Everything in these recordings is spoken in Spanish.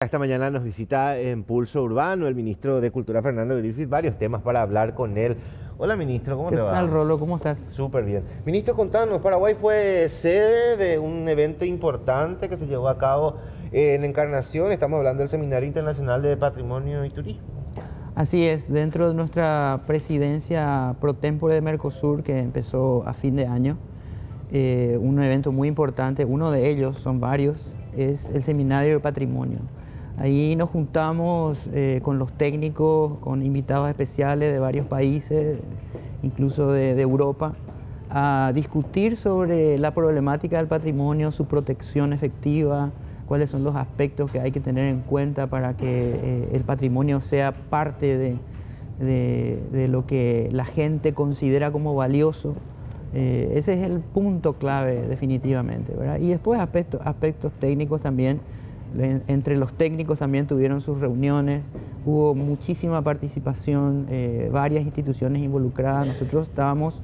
Esta mañana nos visita en Pulso Urbano el ministro de Cultura, Fernando Griffith, varios temas para hablar con él. Hola ministro, ¿cómo ¿Qué te va? tal, Rolo? ¿Cómo estás? Súper bien. Ministro, contanos, Paraguay fue sede de un evento importante que se llevó a cabo en Encarnación. Estamos hablando del Seminario Internacional de Patrimonio y Turismo. Así es, dentro de nuestra presidencia pro tempore de Mercosur, que empezó a fin de año, un evento muy importante, uno de ellos, son varios, es el Seminario de Patrimonio. Ahí nos juntamos con los técnicos, con invitados especiales de varios países, incluso de Europa, a discutir sobre la problemática del patrimonio, su protección efectiva, cuáles son los aspectos que hay que tener en cuenta para que el patrimonio sea parte de lo que la gente considera como valioso. Ese es el punto clave definitivamente, ¿verdad? Y después aspectos técnicos también. Entre los técnicos también tuvieron sus reuniones, hubo muchísima participación, varias instituciones involucradas. Nosotros estábamos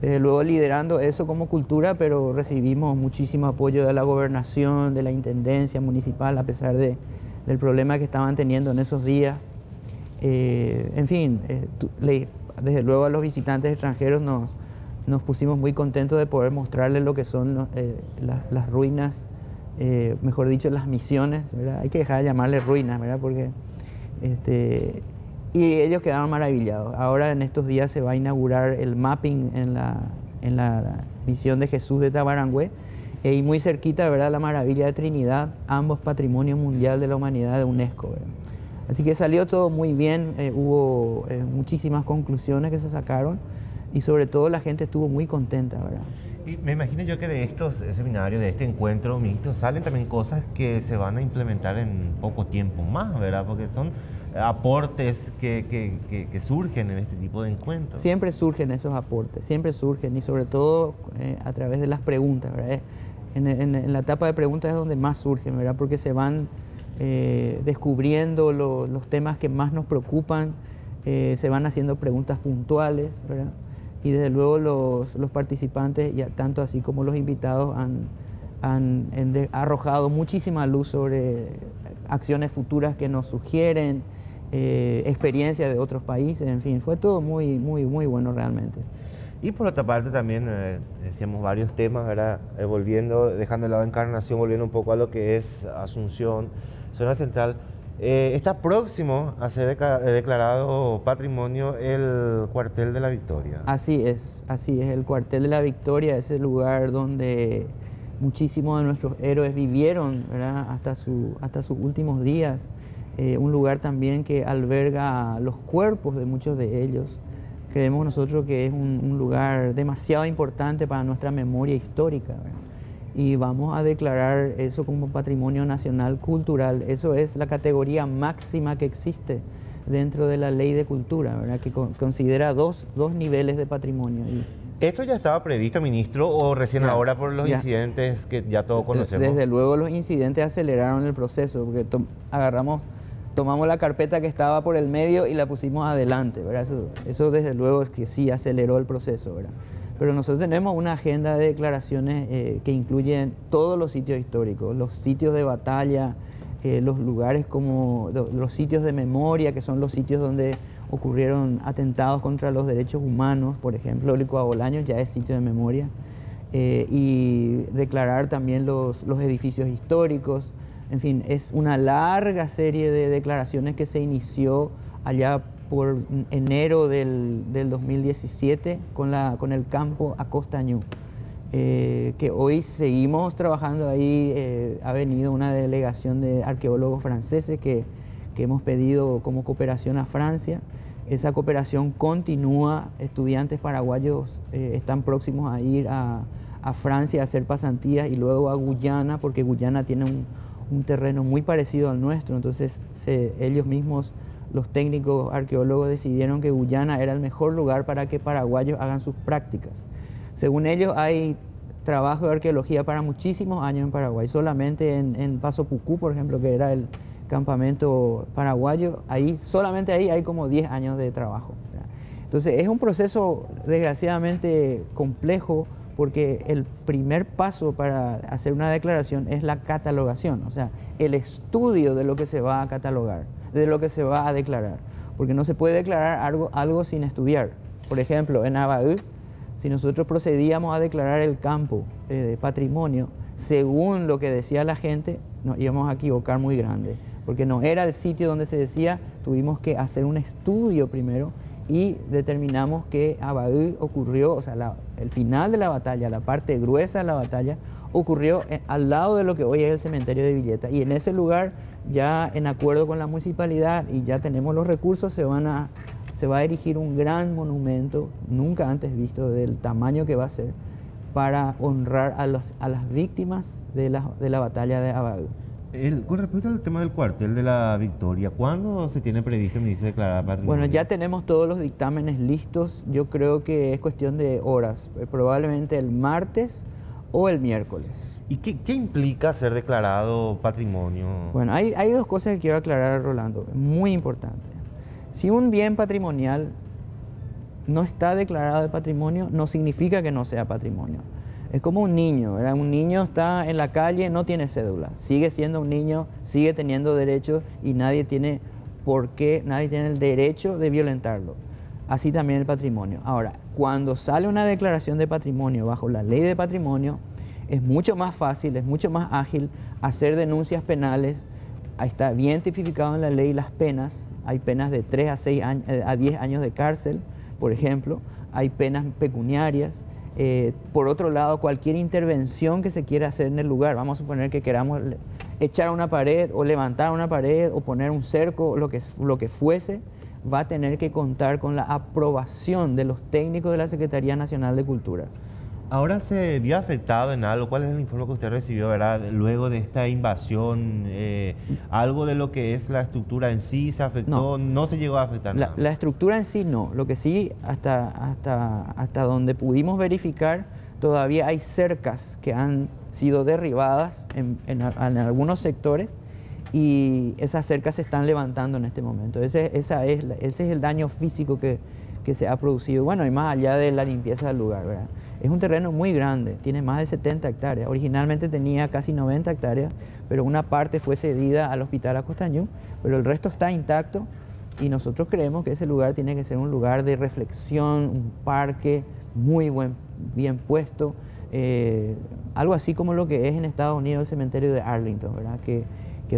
desde luego liderando eso como cultura, pero recibimos muchísimo apoyo de la gobernación, de la intendencia municipal, a pesar del problema que estaban teniendo en esos días. En fin, desde luego a los visitantes extranjeros nos pusimos muy contentos de poder mostrarles lo que son las ruinas, mejor dicho, las misiones, ¿verdad? Hay que dejar de llamarle ruinas, ¿verdad? Porque, y ellos quedaron maravillados. Ahora en estos días se va a inaugurar el mapping en la misión de Jesús de Tabarangüe, y muy cerquita, ¿verdad?, la maravilla de Trinidad, ambos Patrimonio Mundial de la Humanidad de UNESCO, ¿verdad? Así que salió todo muy bien, hubo muchísimas conclusiones que se sacaron y sobre todo la gente estuvo muy contenta, ¿verdad? Y me imagino yo que de estos seminarios, de este encuentro, ministro, salen también cosas que se van a implementar en poco tiempo más, ¿verdad? Porque son aportes que surgen en este tipo de encuentros. Siempre surgen esos aportes, siempre surgen, y sobre todo a través de las preguntas, ¿verdad? En la etapa de preguntas es donde más surgen, ¿verdad? Porque se van descubriendo los temas que más nos preocupan, se van haciendo preguntas puntuales, ¿verdad? Y desde luego los participantes, tanto así como los invitados, han arrojado muchísima luz sobre acciones futuras que nos sugieren, experiencias de otros países, en fin, fue todo muy bueno realmente. Y por otra parte también decíamos varios temas, ¿verdad? Dejando de lado Encarnación, volviendo un poco a lo que es Asunción, zona central. Está próximo a ser declarado patrimonio el Cuartel de la Victoria. Así es, el Cuartel de la Victoria es el lugar donde muchísimos de nuestros héroes vivieron, ¿verdad?, hasta sus últimos días. Un lugar también que alberga los cuerpos de muchos de ellos. Creemos nosotros que es un lugar demasiado importante para nuestra memoria histórica, ¿verdad? Y vamos a declarar eso como Patrimonio Nacional Cultural. Eso es la categoría máxima que existe dentro de la Ley de Cultura, ¿verdad?, que considera dos niveles de patrimonio. ¿Esto ya estaba previsto, ministro, o recién ahora por los incidentes que ya todos conocemos? Desde luego los incidentes aceleraron el proceso, porque tomamos la carpeta que estaba por el medio y la pusimos adelante, ¿verdad? Eso desde luego es que sí aceleró el proceso, ¿verdad? Pero nosotros tenemos una agenda de declaraciones que incluyen todos los sitios históricos, los sitios de batalla, los lugares como los sitios de memoria, que son los sitios donde ocurrieron atentados contra los derechos humanos, por ejemplo, Licuabolaños ya es sitio de memoria, y declarar también los edificios históricos. En fin, es una larga serie de declaraciones que se inició allá por enero del 2017 con el campo Acostañú, que hoy seguimos trabajando ahí. Ha venido una delegación de arqueólogos franceses que hemos pedido como cooperación a Francia. Esa cooperación continúa, estudiantes paraguayos están próximos a ir a Francia a hacer pasantías y luego a Guyana, porque Guyana tiene un terreno muy parecido al nuestro, entonces ellos mismos, los técnicos arqueólogos, decidieron que Guyana era el mejor lugar para que paraguayos hagan sus prácticas. Según ellos, hay trabajo de arqueología para muchísimos años en Paraguay. Solamente en Paso Pucú, por ejemplo, que era el campamento paraguayo, solamente ahí hay como 10 años de trabajo, ¿verdad? Entonces es un proceso desgraciadamente complejo, porque el primer paso para hacer una declaración es la catalogación, o sea, el estudio de lo que se va a catalogar, de lo que se va a declarar, porque no se puede declarar algo sin estudiar. Por ejemplo, en Abaú, si nosotros procedíamos a declarar el campo patrimonio, según lo que decía la gente, nos íbamos a equivocar muy grande, porque no era el sitio donde se decía, tuvimos que hacer un estudio primero y determinamos que Abaú ocurrió, o sea, el final de la batalla, la parte gruesa de la batalla, ocurrió al lado de lo que hoy es el cementerio de Villeta, y en ese lugar, ya en acuerdo con la municipalidad y ya tenemos los recursos, se va a erigir un gran monumento, nunca antes visto, del tamaño que va a ser, para honrar a las víctimas de la batalla de Abaú. Con respecto al tema del cuartel de la Victoria, ¿cuándo se tiene previsto el ministro declarar patrimonio? Bueno, ya tenemos todos los dictámenes listos, yo creo que es cuestión de horas, probablemente el martes o el miércoles. ¿Y qué implica ser declarado patrimonio? Bueno, hay dos cosas que quiero aclarar, Rolando, muy importante. Si un bien patrimonial no está declarado de patrimonio, no significa que no sea patrimonio. Es como un niño, ¿verdad? Un niño está en la calle, no tiene cédula, sigue siendo un niño, sigue teniendo derechos y nadie tiene el derecho de violentarlo. Así también el patrimonio. Ahora, cuando sale una declaración de patrimonio bajo la ley de patrimonio, es mucho más fácil, es mucho más ágil hacer denuncias penales. Ahí está bien tipificado en la ley las penas. Hay penas de 3 a 10 años de cárcel, por ejemplo. Hay penas pecuniarias. Por otro lado, cualquier intervención que se quiera hacer en el lugar, vamos a suponer que queramos echar una pared o levantar una pared o poner un cerco, lo que fuese, va a tener que contar con la aprobación de los técnicos de la Secretaría Nacional de Cultura. Ahora se vio afectado en algo. ¿Cuál es el informe que usted recibió, verdad? Luego de esta invasión, algo de lo que es la estructura en sí se afectó, no se llegó a afectar nada. La estructura en sí no. Lo que sí, hasta donde pudimos verificar, todavía hay cercas que han sido derribadas en algunos sectores y esas cercas se están levantando en este momento. Ese es el daño físico que se ha producido. Bueno, y más allá de la limpieza del lugar, ¿verdad? Es un terreno muy grande, tiene más de 70 hectáreas. Originalmente tenía casi 90 hectáreas, pero una parte fue cedida al Hospital Acostañú, pero el resto está intacto y nosotros creemos que ese lugar tiene que ser un lugar de reflexión, un parque muy bien puesto, algo así como lo que es en Estados Unidos el cementerio de Arlington, ¿verdad? Que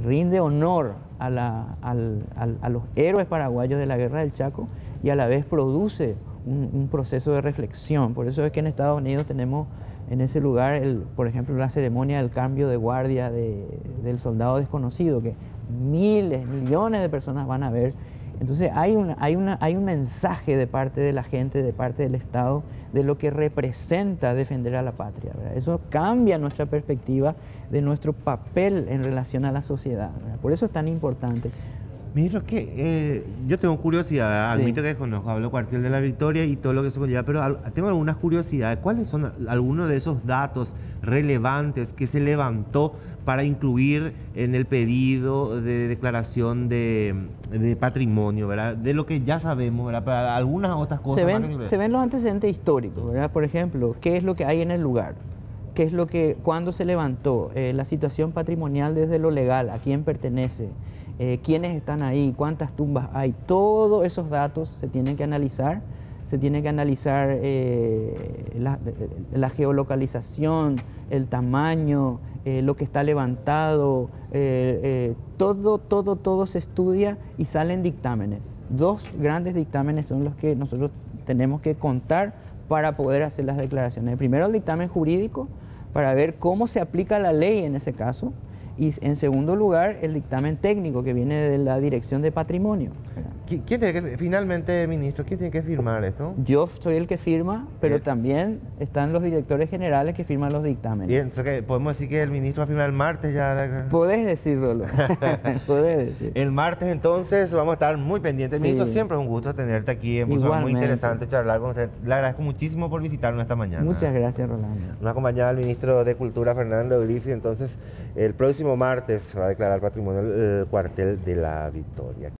rinde honor a los héroes paraguayos de la Guerra del Chaco y a la vez produce un proceso de reflexión. Por eso es que en Estados Unidos tenemos en ese lugar, por ejemplo, la ceremonia del cambio de guardia del soldado desconocido, que miles, millones de personas van a ver. Entonces hay un mensaje de parte de la gente, de parte del Estado, de lo que representa defender a la patria, ¿verdad? Eso cambia nuestra perspectiva de nuestro papel en relación a la sociedad, ¿verdad? Por eso es tan importante. Ministro, yo tengo curiosidad, Sí. admito que desconozco, hablo cuartel de la Victoria y todo lo que se conlleva, pero tengo algunas curiosidades. ¿Cuáles son algunos de esos datos relevantes que se levantó para incluir en el pedido de declaración de patrimonio, ¿verdad? De lo que ya sabemos, ¿verdad? Para algunas otras cosas Se ven los antecedentes históricos, ¿verdad? Por ejemplo, ¿qué es lo que hay en el lugar? ¿Qué es cuándo se levantó? La situación patrimonial desde lo legal, a quién pertenece, quiénes están ahí, cuántas tumbas hay. Todos esos datos se tienen que analizar. Se tiene que analizar la geolocalización, el tamaño, lo que está levantado, todo se estudia y salen dictámenes. 2 grandes dictámenes son los que nosotros tenemos que contar para poder hacer las declaraciones. Primero, el dictamen jurídico, para ver cómo se aplica la ley en ese caso, y en segundo lugar, el dictamen técnico que viene de la Dirección de Patrimonio. ¿Quién tiene finalmente, ministro, quién tiene que firmar esto? Yo soy el que firma, pero Bien. También están los directores generales que firman los dictámenes. Bien, podemos decir que el ministro va a firmar el martes ya. Podés decirlo, podés decir. El martes entonces vamos a estar muy pendientes. Sí. Ministro, siempre es un gusto tenerte aquí. Es muy Igualmente. interesante charlar con usted. Le agradezco muchísimo por visitarnos esta mañana. Muchas gracias, Rolando. Nos acompañaba el ministro de Cultura, Fernando Griffi. Entonces, el próximo martes va a declarar patrimonio el cuartel de la Victoria.